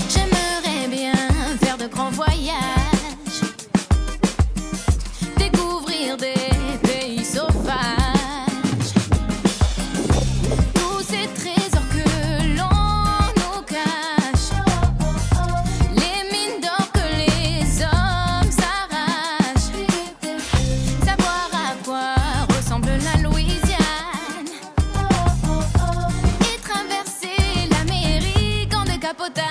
J'aimerais bien faire de grands voyages, découvrir des pays sauvages, tous ces trésors que l'on nous cache, les mines d'or que les hommes s'arrachent, savoir à quoi ressemble la Louisiane et traverser l'Amérique en décapotable.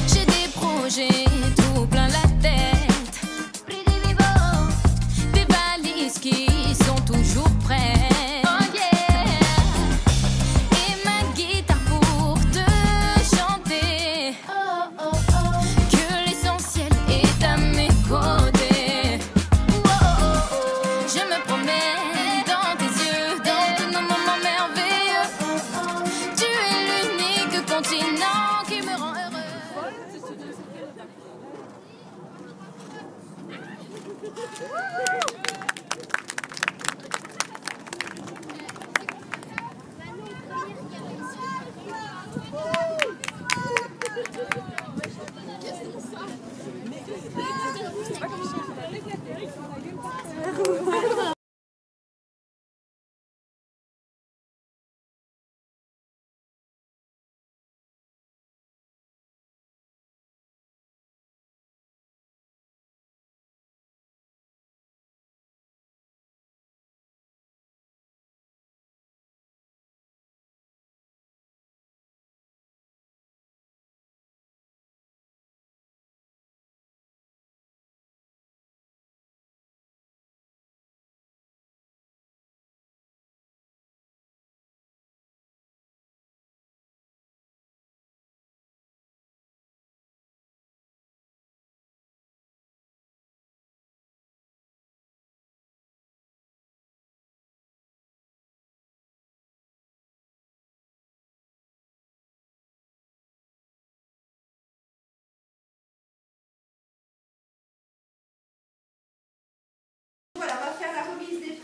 J'ai des projets tout plein la tête, des valises qui sont toujours prêtes, oh yeah, et ma guitare pour te chanter, oh, oh, oh, que l'essentiel est à mes côtés, oh, oh, oh. Je me promets dans tes yeux, dans tous nos moments merveilleux, tu es l'unique continent qui me rend heureux.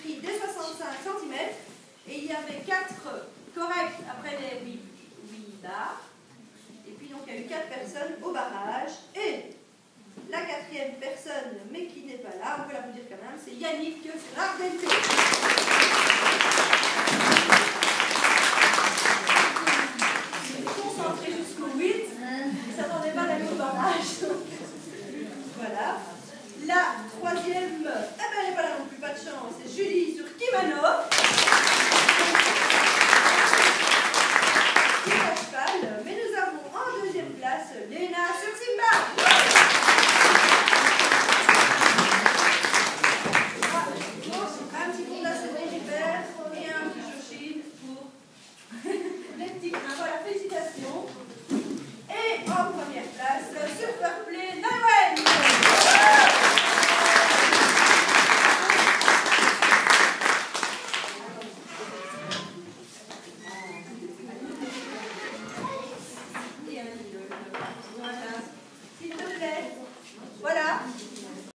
Des 65 cm et il y avait 4 corrects après les 8 barres. Et puis donc il y a eu 4 personnes au barrage et la 4e personne, mais qui n'est pas là, on peut l'applaudir quand même, c'est Yannick Ardente. Il est concentré jusqu'au 8, il ne s'attendait pas d'aller au barrage. Voilà. La 3e, eh ben elle n'est pas là non plus, pas de chance, c'est Julie sur Kimono.